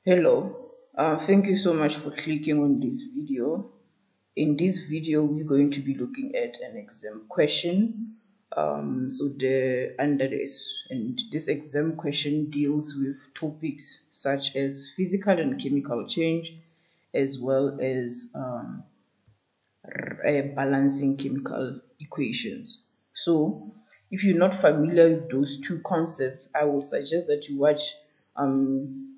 Hello, thank you so much for clicking on this video. In this video, we're going to be looking at an exam question. And this exam question deals with topics such as physical and chemical change, as well as balancing chemical equations. So, if you're not familiar with those two concepts, I would suggest that you watch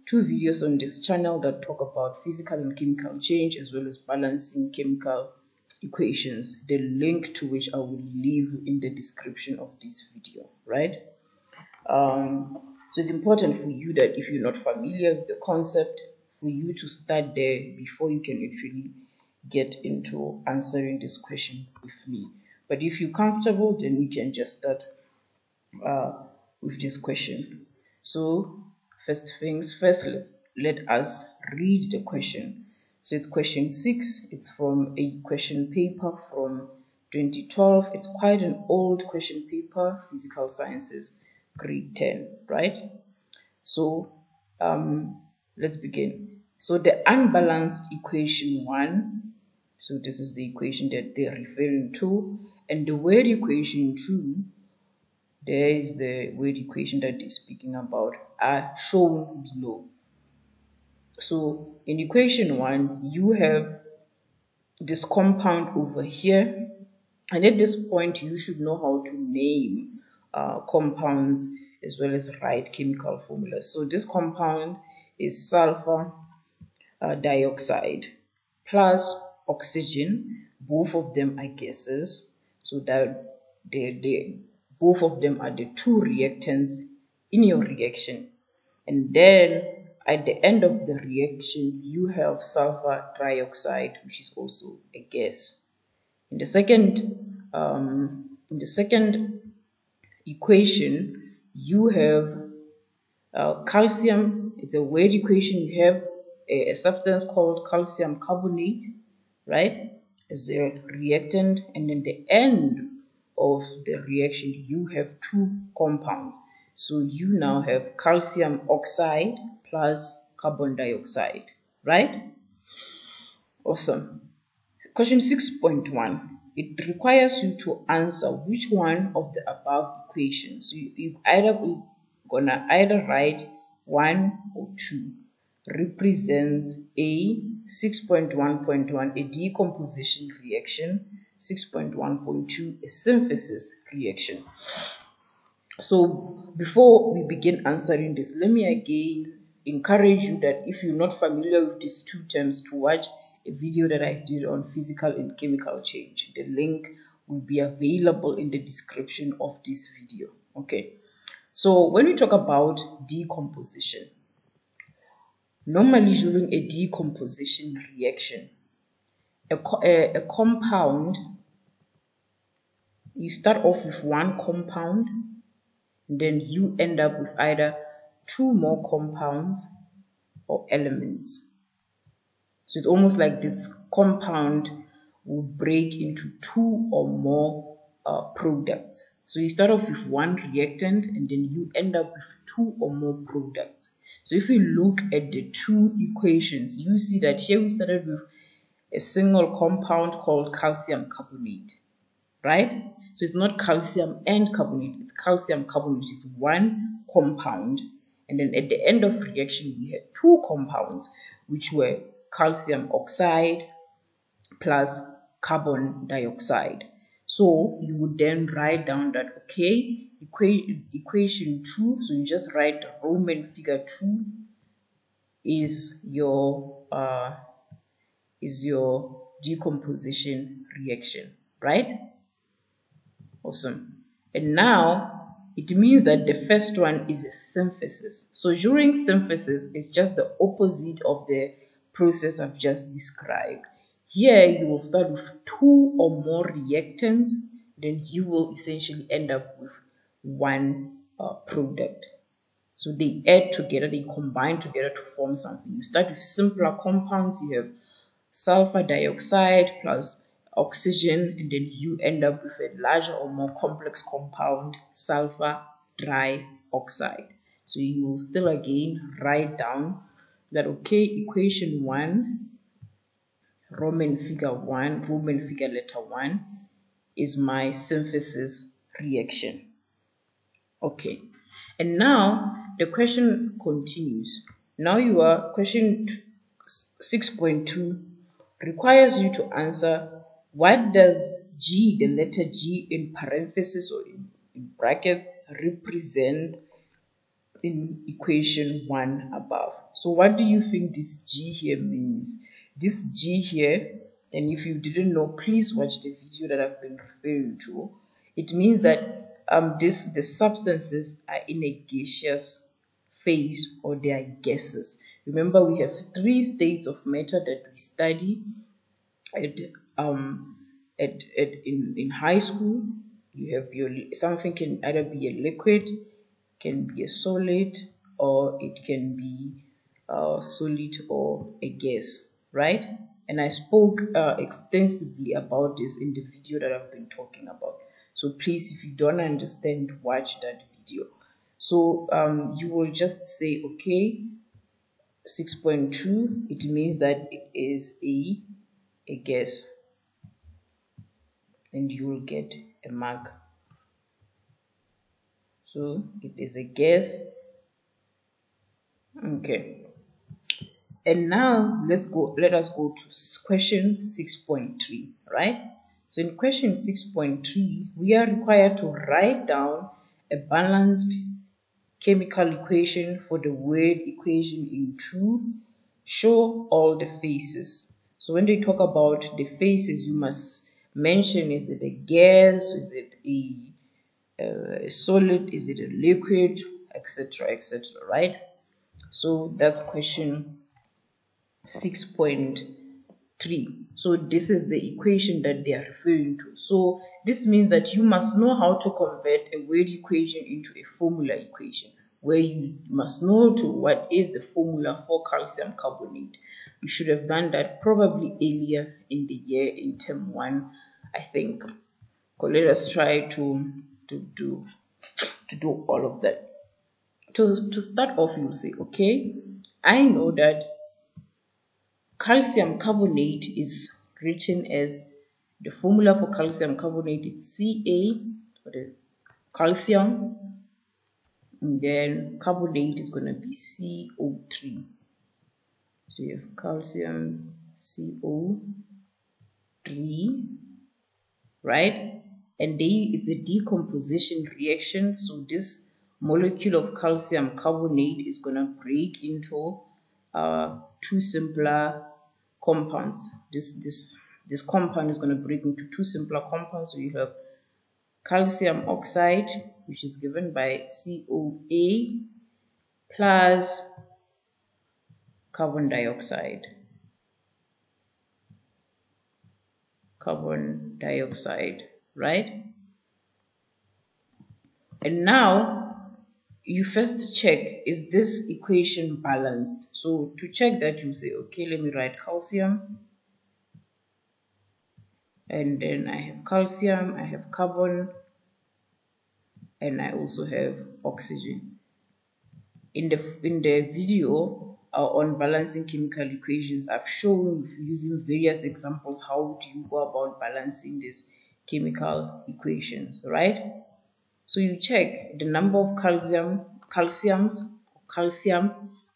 two videos on this channel that talk about physical and chemical change as well as balancing chemical equations, the link to which I will leave in the description of this video, right? So it's important for you that if you're not familiar with the concept, for you to start there before you can actually get into answering this question with me. But if you're comfortable, then we can just start with this question. So first things first, let us read the question. So it's question 6. It's from a question paper from 2012. It's quite an old question paper, Physical Sciences, grade 10, right? So let's begin. So the unbalanced equation 1, so this is the equation that they're referring to, and the word equation 2, there is the word equation that they're speaking about, are shown below. So in equation 1, you have this compound over here, and at this point you should know how to name compounds as well as write chemical formulas. So this compound is sulfur dioxide plus oxygen. Both of them are gases, so that both of them are the two reactants in your reaction. And then at the end of the reaction, you have sulfur dioxide, which is also a gas. In the second equation, you have calcium. It's a weird equation. You have a substance called calcium carbonate, right, as a reactant, and in the end of the reaction, you have two compounds. So you now have calcium oxide plus carbon dioxide, right? Awesome. Question 6.1. It requires you to answer which one of the above equations. So you're gonna either write 1 or 2 represents a 6.1.1 a decomposition reaction, 6.1.2 a synthesis reaction. So before we begin answering this, let me again encourage you that if you're not familiar with these two terms, to watch a video that I did on physical and chemical change. The link will be available in the description of this video. Okay, so when we talk about decomposition, normally during a decomposition reaction, a compound, you start off with one compound, then you end up with either two more compounds or elements. So it's almost like this compound will break into two or more products. So you start off with one reactant and then you end up with two or more products. So if we look at the two equations, you see that here we started with a single compound called calcium carbonate, right? So it's not calcium and carbonate, it's calcium carbonate. It's one compound. And then at the end of reaction, we had two compounds, which were calcium oxide plus carbon dioxide. So you would then write down that, okay, equation 2, so you just write Roman figure 2 is your decomposition reaction, right? Awesome. And now it means that the first one is a synthesis. So during synthesis, it's just the opposite of the process I've just described. Here you will start with two or more reactants, then you will essentially end up with one product. So they add together, they combine together to form something. You start with simpler compounds, you have sulfur dioxide plus oxygen, and then you end up with a larger or more complex compound, sulfur dioxide. So you will still again write down that okay, equation 1, Roman figure letter 1 is my synthesis reaction. Okay, and now the question continues. Now your question 6.2 requires you to answer, what does G, the letter G in parenthesis or in bracket, represent in equation 1 above? So what do you think this G here means? This G here, and if you didn't know, please watch the video that I've been referring to. It means that the substances are in a gaseous phase, or they are gases. Remember, we have 3 states of matter that we study at in high school. You have your something can either be a liquid, can be a solid, or it can be solid or a gas, right? And I spoke extensively about this in the video that I've been talking about. So please, if you don't understand, watch that video. So you will just say, okay, 6.2, it means that it is a gas, and you will get a mark. So it is a gas. Okay. And now let us go to question 6.3, right? So in question 6.3, we are required to write down a balanced chemical equation for the word equation in 2. Show all the phases. So when they talk about the phases, you must mention, is it a gas, is it a solid, is it a liquid, etc., etc., right? So that's question 6.3. So this is the equation that they are referring to. So this means that you must know how to convert a word equation into a formula equation, where you must know what is the formula for calcium carbonate. You should have done that probably earlier in the year in term 1, I think. So let us try to do all of that. To start off, you'll say, okay, I know that calcium carbonate is written as, the formula for calcium carbonate is Ca for the calcium, and then carbonate is going to be CO3. So you have calcium CO3, right? And it's a decomposition reaction. So this molecule of calcium carbonate is going to break into 2 simpler compounds. This compound is going to break into 2 simpler compounds. So you have calcium oxide, which is given by COA, plus carbon dioxide. Right? And now you first check, is this equation balanced? So to check that, you say, okay, let me write calcium, and then I have calcium, I have carbon, and I also have oxygen. In the video on balancing chemical equations, I've shown using various examples how do you go about balancing these chemical equations, right? So you check the number of calcium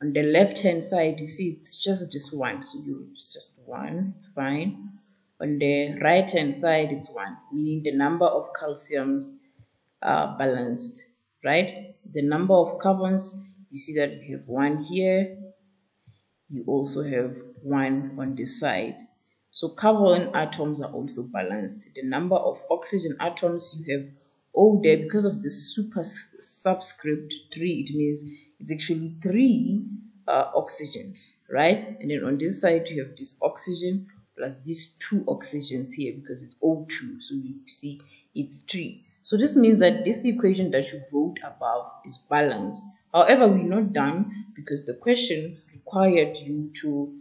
on the left hand side. You see it's just this one, so it's just 1, it's fine. On the right hand side it's 1, meaning the number of calciums are balanced, right? The number of carbons, you see that we have 1 here, you also have 1 on this side. So carbon atoms are also balanced. The number of oxygen atoms, you have O there because of the super subscript 3, it means it's actually 3 oxygens, right? And then on this side you have this oxygen plus these 2 oxygens here because it's O2, so you see it's 3. So this means that this equation that you wrote above is balanced. However, we're not done because the question required you to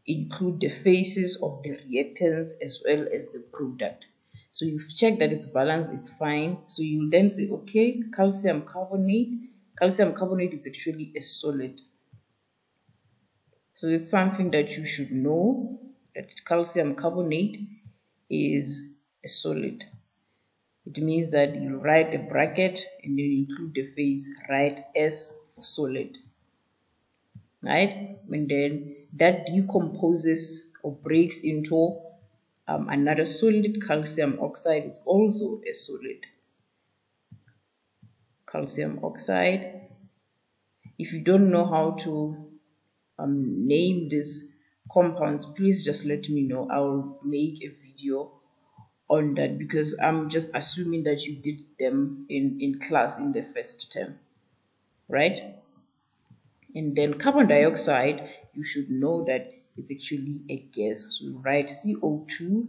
include the phases of the reactants as well as the product. So you've checked that it's balanced, it's fine. So you'll then say, okay, calcium carbonate is actually a solid. So it's something that you should know, that calcium carbonate is a solid. It means that you write a bracket and then include the phase, write S for solid. Right? And then that decomposes or breaks into another solid, calcium oxide. It's also a solid. Calcium oxide. If you don't know how to name these compounds, please just let me know. I'll make a video on that, because I'm just assuming that you did them in class in the first term, right? And then carbon dioxide, you should know that it's actually a gas. So you write CO2,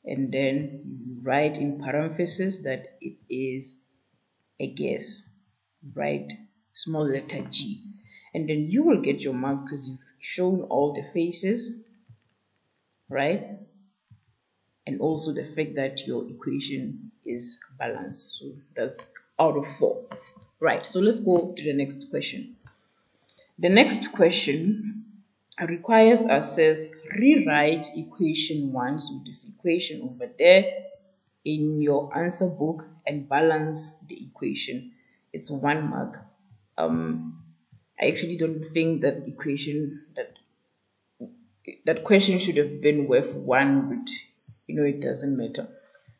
and then you write in parentheses that it is a gas. Write small letter G, and then you will get your mark because you've shown all the phases, right? And also the fact that your equation is balanced. So that's out of 4. Right, so let's go to the next question. The next question requires us, says, rewrite equation 1, so this equation over there, in your answer book and balance the equation. It's 1 mark. I actually don't think that that question should have been worth 1, but it doesn't matter.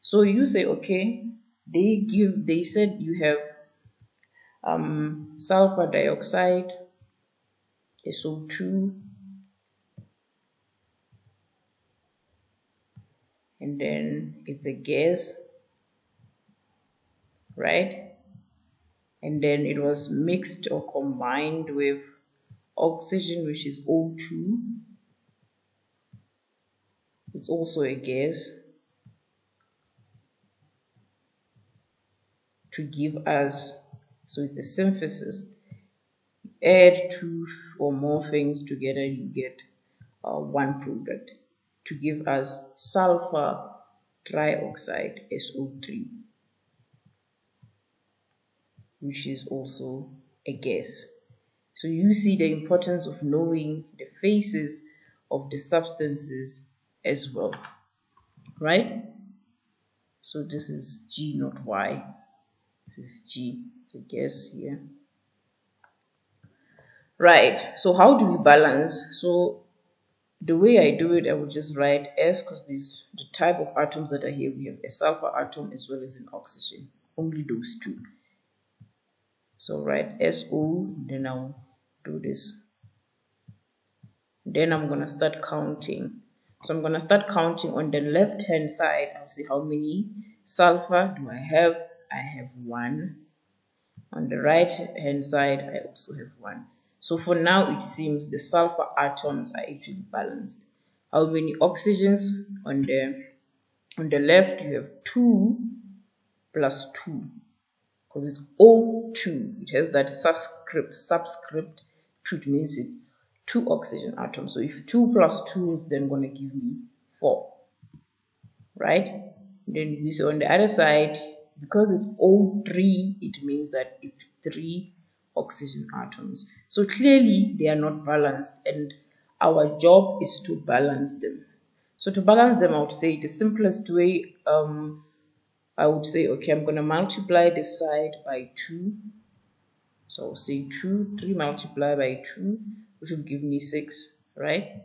So you say, okay, they said you have sulfur dioxide, SO2, and then it's a gas, right? And then it was mixed or combined with oxygen, which is O2. It's also a gas, to give us, so it's a synthesis. Add 2 or more things together, you get 1 product, to give us sulfur trioxide, SO3, which is also a gas. So you see the importance of knowing the phases of the substances as well, right? So this is G, not Y. This is G. It's a gas here. Right. So how do we balance? So the way I do it, I will just write S, because these the type of atoms that are here. We have a sulfur atom as well as an oxygen. Only those 2. So write SO, then I'll do this. Then I'm gonna start counting. So I'm gonna start counting on the left hand side. I'll see how many sulfur do I have. I have 1. On the right hand side, I also have 1. So for now, it seems the sulfur atoms are actually balanced. How many oxygens? On the left, you have 2 plus 2, because it's O2. It has that subscript 2. It means it's 2 oxygen atoms. So if 2 plus 2 is then going to give me 4, right? Then you see on the other side, because it's O3, it means that it's 3 oxygen atoms. So clearly they are not balanced, and our job is to balance them. So to balance them, I would say the simplest way, I would say, okay, I'm going to multiply this side by 2. So I'll say 2, 3 multiplied by 2, which will give me 6, right?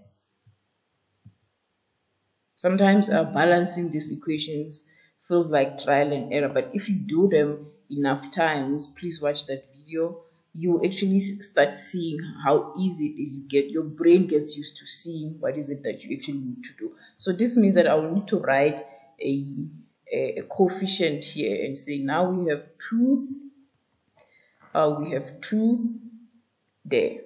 Sometimes balancing these equations feels like trial and error, but if you do them enough times, please watch that video. You actually start seeing how easy it is. Your brain gets used to seeing what is it that you actually need to do. So this means that I will need to write a coefficient here and say now we have 2. We have 2 there.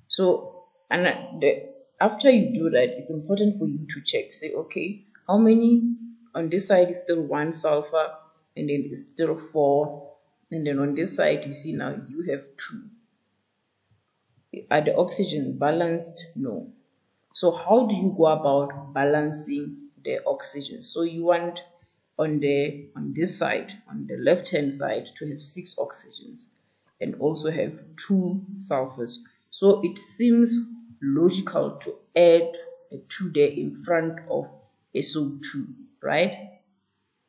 So after you do that, it's important for you to check. Say, okay, how many on this side is still 1 sulfur, and then it's still 4. And then on this side, you see now you have 2. Are the oxygen balanced? No. So how do you go about balancing the oxygen? So you want on this side, on the left hand side, to have 6 oxygens. and also have 2 sulfurs. So it seems logical to add a 2 there in front of SO2, right?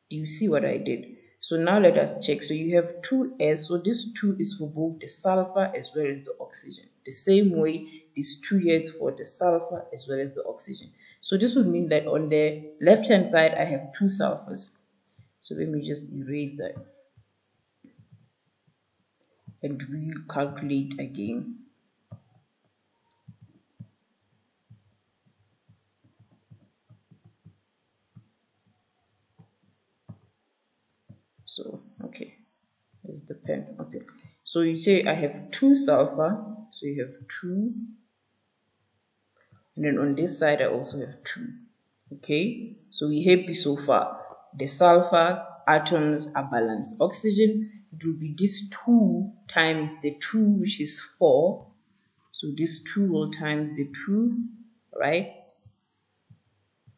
Do you see what I did? So now let us check. So you have 2S. So this 2 is for both the sulfur as well as the oxygen. The same way, this 2 here is for the sulfur as well as the oxygen. So this would mean that on the left-hand side, I have 2 sulfurs. So let me just erase that. And we'll calculate again. So, okay. There's the pen. Okay. So you say I have 2 sulfur. So you have 2. And then on this side, I also have 2. Okay. So we're happy so far. The sulfur atoms are balanced. Oxygen, it will be this 2 times the 2, which is 4. So this 2 will times the 2, right?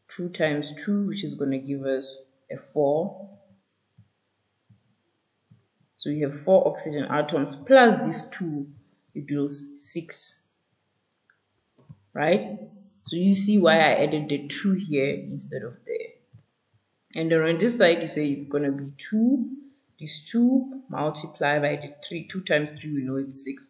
2 times 2, which is going to give us a 4. So you have 4 oxygen atoms plus this 2 equals 6, right? So you see why I added the 2 here instead of there. And then on this side, you say it's going to be 2. This 2 multiplied by the 3. 2 times 3, we know it's 6.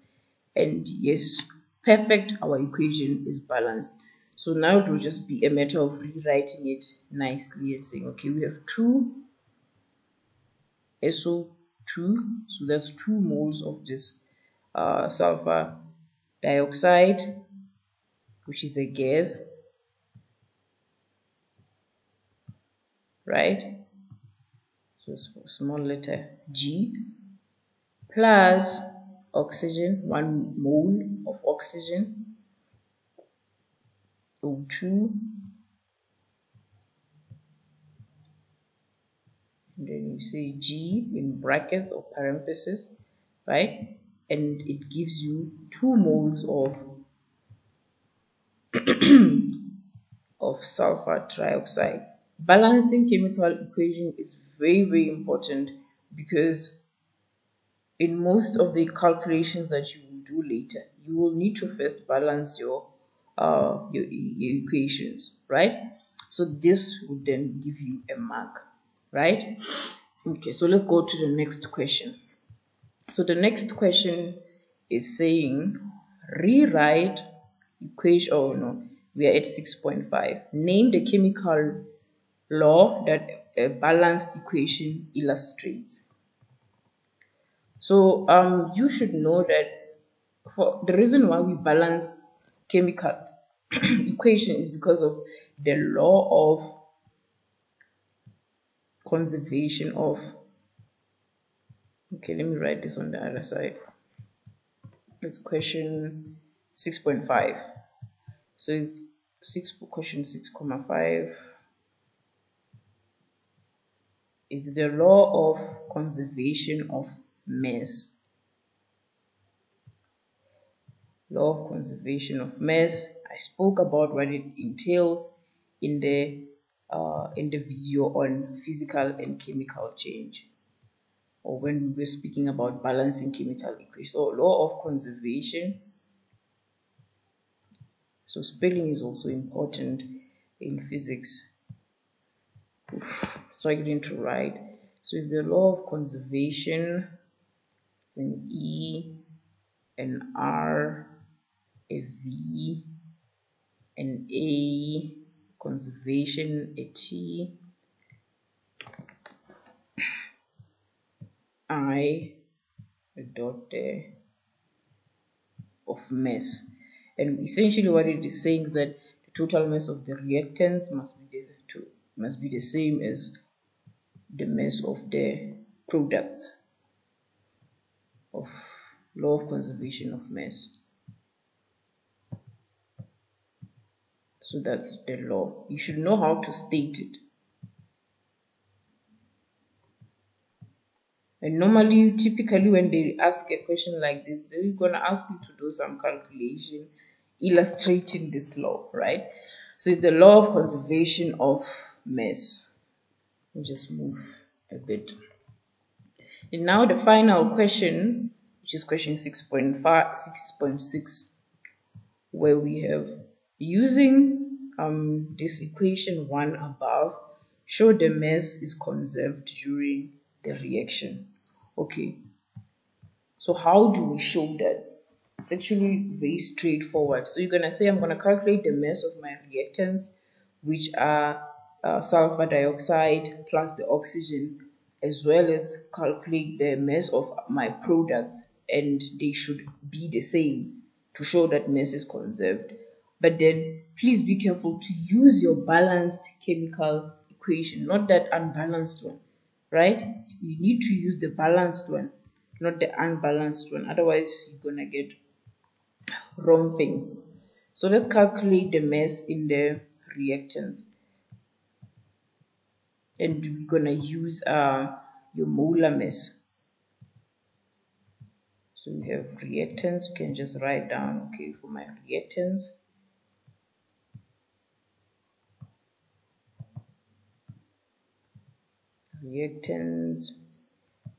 And yes, perfect. Our equation is balanced. So now it will just be a matter of rewriting it nicely and saying, okay, we have 2 SO2. So that's 2 moles of this sulfur dioxide, which is a gas, right? So small letter G, plus oxygen, 1 mole of oxygen, O2, and then you say G in brackets or parentheses, right? And it gives you 2 moles of sulfur trioxide. Balancing chemical equation is very important, because in most of the calculations that you will do later, you will need to first balance your equations, right? So this would then give you a mark, right? Okay, so let's go to the next question. So the next question is saying rewrite equation. Oh no, we are at 6.5. Name the chemical law that a balanced equation illustrates. So you should know that for the reason why we balance chemical equation is because of the law of conservation of, okay, let me write this on the other side. It's question 6.5. So it's question 6.5. It's the law of conservation of mass. Law of conservation of mass. I spoke about what it entails in the video on physical and chemical change, or when we were speaking about balancing chemical equations. So law of conservation. So spelling is also important in physics. Struggling to write. So it's the law of conservation. It's an E, an R, a V, an A, conservation, a T, I, a dot there, of mass. And essentially what it is saying is that the total mass of the reactants must be the same as the mass of the products, of law of conservation of mass. So that's the law. You should know how to state it. And normally, typically when they ask a question like this, they're gonna ask you to do some calculation illustrating this law, right? So it's the law of conservation of mass. We'll just move a bit. And now the final question which is question 6.5, 6.6, where we have using this equation 1 above, show the mass is conserved during the reaction. Okay, so how do we show that? It's actually very straightforward. So you're going to say, I'm going to calculate the mass of my reactants, which are sulfur dioxide plus the oxygen, as well as calculate the mass of my products, and they should be the same to show that mass is conserved. But then please be careful to use your balanced chemical equation, not that unbalanced one, right? You need to use the balanced one, not the unbalanced one. Otherwise, you're going to get wrong things. So let's calculate the mass in the reactants. And we're going to use your molar mass. So we have reactants. You can just write down, okay, for my reactants,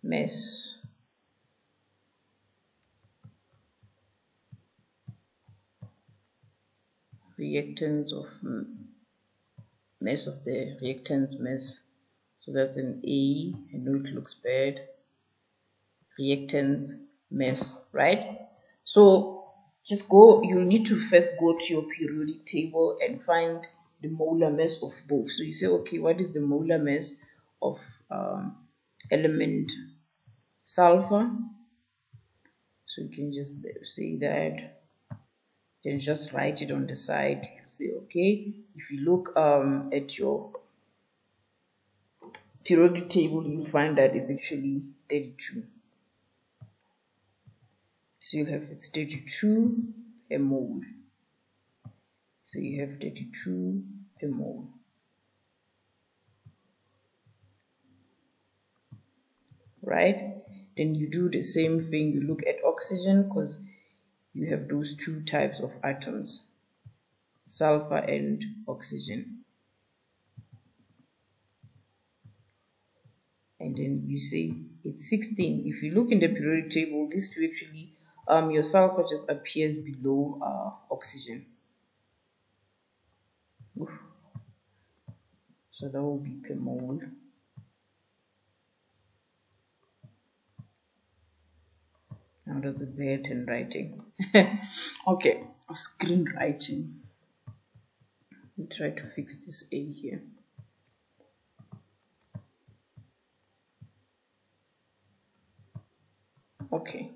mass. Reactants of mass of the reactants mass. So that's an A. I know it looks bad. Reactants mass, right? So just go, you need to first go to your periodic table and find the molar mass of both. So you say, okay, what is the molar mass of element sulfur? So you can just say that, then just write it on the side. You say, okay, if you look at your periodic table, you'll find that it's actually 32. So you'll have it's 32 per mole. So you have 32 per mole. Right? Then you do the same thing. You look at oxygen, because you have those two types of atoms, sulfur and oxygen. And then you say it's 16. If you look in the periodic table, this two actually, your sulfur just appears below oxygen. Oof. So that will be per mole. Now that's a bad handwriting. Okay, screenwriting. Let me try to fix this A here. Okay,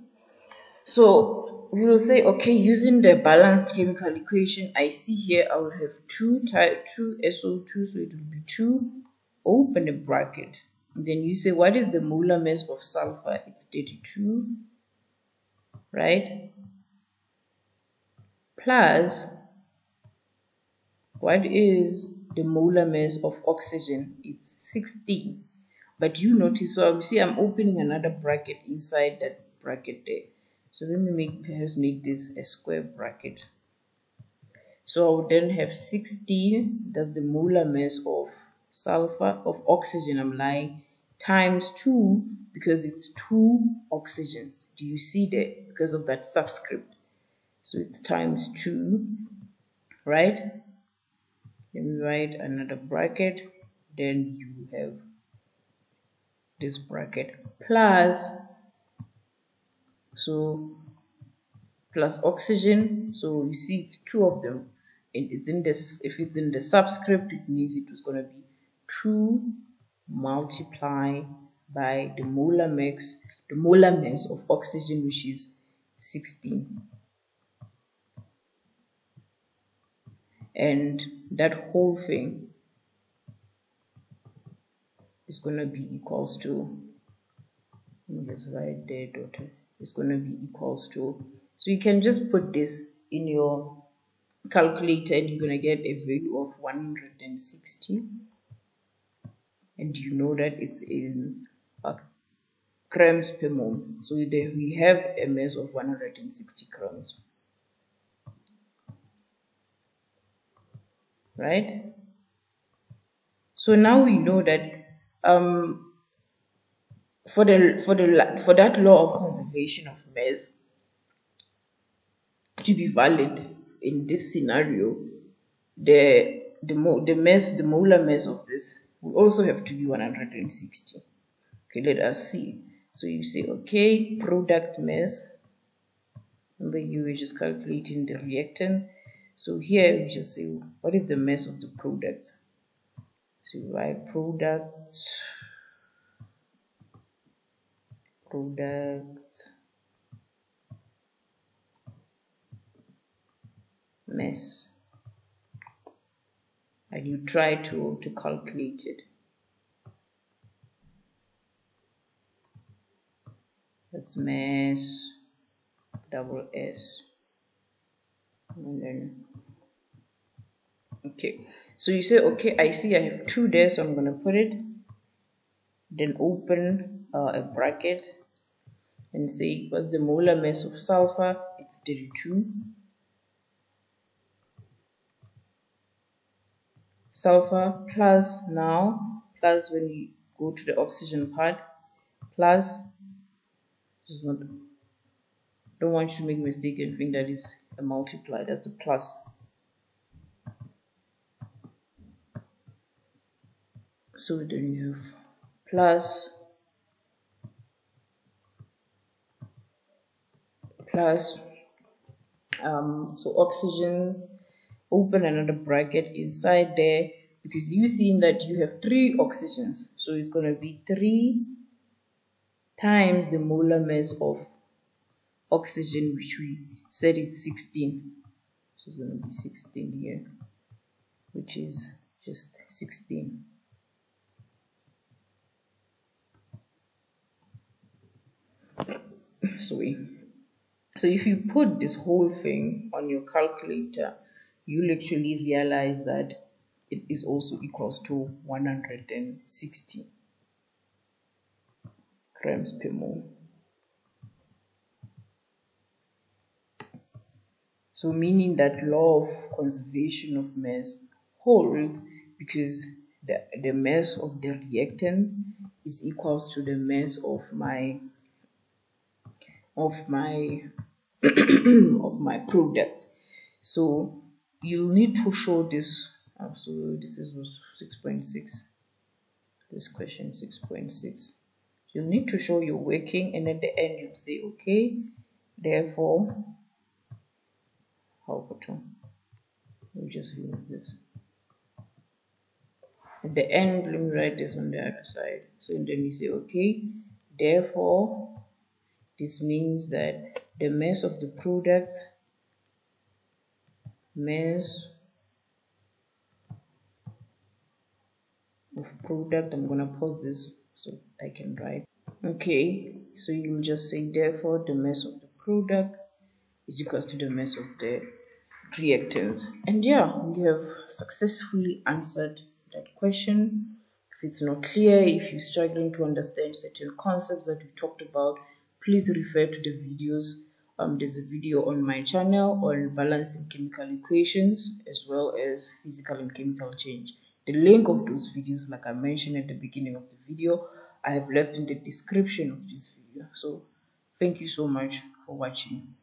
so we will say, okay, using the balanced chemical equation, I see here I will have two SO2, so it will be 2, open a bracket. And then you say, what is the molar mass of sulfur? It's 32, right? Plus, what is the molar mass of oxygen? It's 16. But you notice, so you see I'm opening another bracket inside that bracket there. So let me perhaps make this a square bracket. So I would then have 16, that's the molar mass of sulfur, of oxygen, I'm lying, times 2, because it's 2 oxygens. Do you see that? Because of that subscript. So it's times 2, right? Let me write another bracket. Then you have this bracket plus, so plus oxygen. So you see it's 2 of them, and it's in this, if it's in the subscript, it means it was going to be 2 multiplied by the molar mass of oxygen, which is 16, and that whole thing is going to be equals to, let me just write there, daughter, it's going to be equals to, so you can just put this in your calculator and you're going to get a value of 160, and you know that it's in grams per mole. So there we have a mass of 160 grams, right? So now we know that for that law of conservation of mass to be valid in this scenario, the molar mass of this will also have to be 160. Okay, let us see. So you say, okay, product mass. Remember, you were just calculating the reactants. So here we just say, what is the mass of the product? So you write product mass, and you try to calculate it. That's mass double S. And then, okay, so you say, okay, I see I have 2 there, so I'm going to put it, then open a bracket and say, what's the molar mass of sulfur? It's 32. Sulfur plus, now plus when you go to the oxygen part, plus, this is not, don't want you to make a mistake and think that is a multiply, that's a plus. So then you have plus so oxygens, open another bracket inside there, because you seen that you have 3 oxygens, so it's going to be 3 times the molar mass of oxygen, which we said it's 16. So it's going to be 16 here, which is just 16. So if you put this whole thing on your calculator, you'll actually realize that it is also equals to 160 grams per mole. So meaning that law of conservation of mass holds, because the mass of the reactant is equals to the mass of my of my product. So you need to show this. So this is 6.6. This question 6.6. You need to show your working, and at the end you say, okay, therefore, we just remove this. At the end, let me write this on the other side. So then we say, okay, therefore, this means that the mass of the product, I'm gonna pause this so I can write. Okay, so you will just say, therefore, the mass of the product is equals to the mass of the reactants. And yeah, we have successfully answered that question. If it's not clear, if you're struggling to understand certain concepts that we talked about, please refer to the videos. There's a video on my channel on balancing chemical equations as well as physical and chemical change. The link of those videos, like I mentioned at the beginning of the video, I have left in the description of this video. So thank you so much for watching.